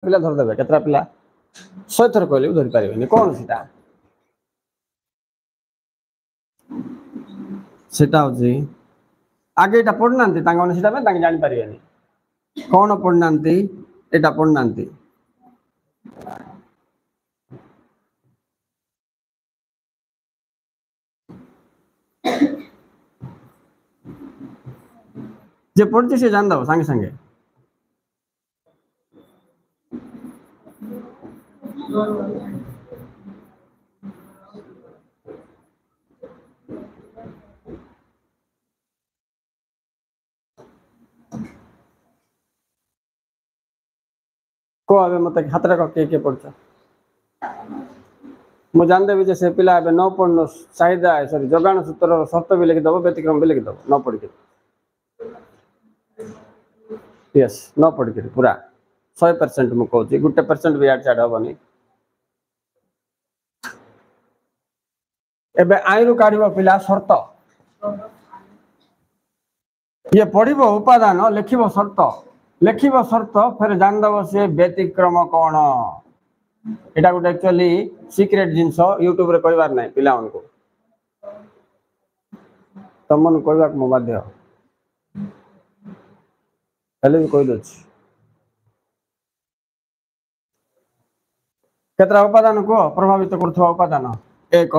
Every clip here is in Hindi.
पिला धरदेवे केतरा पिला 100 थर कहले धरि पारिबेनी कोन सेटा होजी आगे एटा पढ़नांती तांगा माने सेटा में तांगा जानि पारिबेनी कोन पढ़नांती एटा पढ़नांती जे पढ़ते से जान दो संगे संगे को आबे मते हातरा को के पढ़छ मु जान देबी जे से पिला आबे न पढ़नो चाहिदा सॉरी जोगाण सूत्र शर्त भी लिखि दबो व्यतिक्रम भी लिखि दबो न पढ़ के यस न पढ़ के पूरा 100% मु कहूची गुटे परसेंट भी याड छाड़ हबनी एबे आइरु काढिबो पिला शर्त ये पढ़िबो उपादान लिखिबो शर्त फिर जान दबो से व्यतिक्रम कोन एटा गुटे एक्चुअली सीक्रेट जिंस यूट्यूब रे कहबार नै पिला उनको तमन कहबा को बाध्य हेले भी कहि दछ केतरा उपादान को प्रभावित करथवा उपादान एक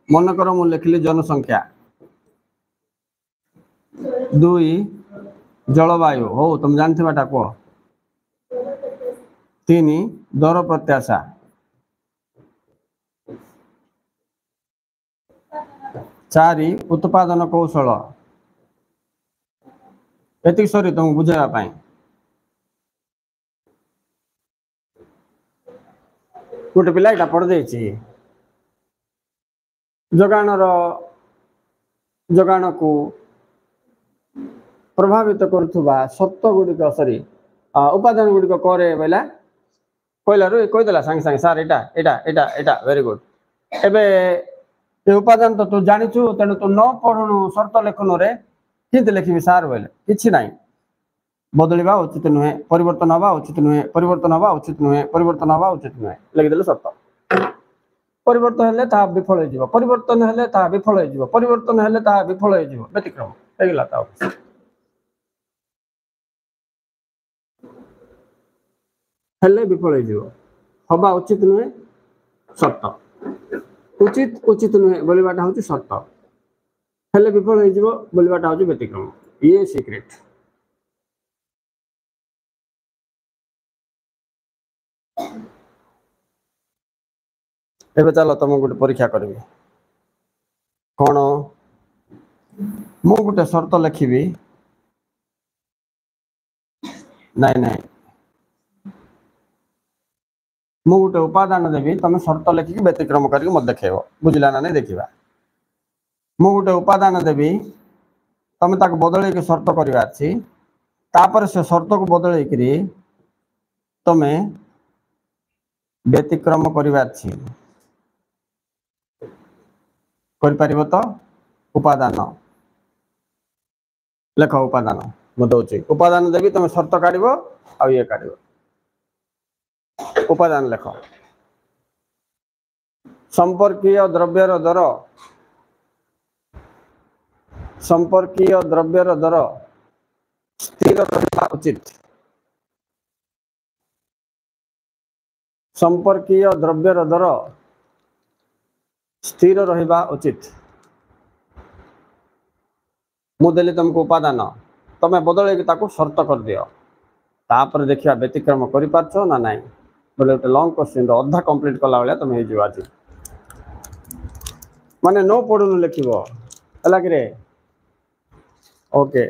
मन कर मु लिखली जनसंख्या 2 जलवायु हो तुम जानते बाटा को 3 दर प्रत्याशा 4 उत्पादन कौशल एति सरी तुम बुझावा पाई गोटे पिला एटा पढ़ देछि जोगाण को प्रभावित करुवा शर्त गुड़िक सरी उपादान गुड़िक करे बोला कहलारू कहीदेला सांगे सांगे सार एटा एटा एटा एटा वेरी गुड एबे ये उपादान तो तू जानिचु तेणु तू न पढ़ुनु शर्त लेखन रे किंतु लिखिबि सार बोले किछि नाही बदलिबा उचित नुहे परिवर्तन हवा उचित नुहे परिवर्तन हवा उचित नुहे परिवर्तन हवा उचित नुहे लिखि देले शर्त परिवर्तन हेले ता विफल हो जिवो परिवर्तन हेले ता विफल हो जिवो परिवर्तन हेले ता विफल हो जिवो व्यतिक्रम हेगला ता हेले विफल हो जिवो हवा उचित नुहे शर्त उचित उचित नुहे बोलिबाटा होची शर्त हेले विफल हो जिवो बोलिबाटा होची व्यतिक्रम ये सीक्रेट एबे चलो तुम गोटे परीक्षा करबी कौन मु गोटे शर्त लिखिबी नाई नाई मु गोटे उपादान देवी तुम शर्त लिखिक व्यतिक्रम करके मत देखो बुझला ना नहीं देखा मु गोटे उपादान देवी तुम ताक बदल शर्त करवा तापर से शर्त को बदल तुम्हें व्यतिक्रम करवा कर तो उपादान लेख उपादान मुझे उपादान देवी तुम शर्त काढ़ आ ये काढ़ उपादान लेख संपर्कीय द्रव्यर दर स्थिर रहा उचित संपर्कीय द्रव्यर दर स्थिर रहिबा उचित मुदेली तुमको उपादान तमे बदल ताको शर्त कर दियो तापर देखिया व्यतिक्रम करि पाछो ना नाही बोले तो लॉन्ग क्वेश्चन अधा कंप्लीट कला वाला तुम हे आज माने नो पढ़ुनु लिखिबो हला कि रे ओके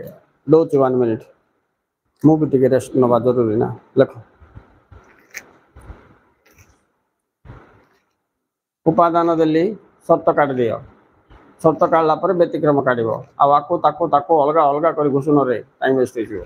दो 1 मिनिट मु भी टिके रेस्ट नबा जरूरी ना लिखो उपादान देली शर्त काट दियो शर्त काढ़ला पर व्यतिक्रम काढ़ आको ताको ताको अलग अलग कर घोषण रे टाइम वेस्ट हो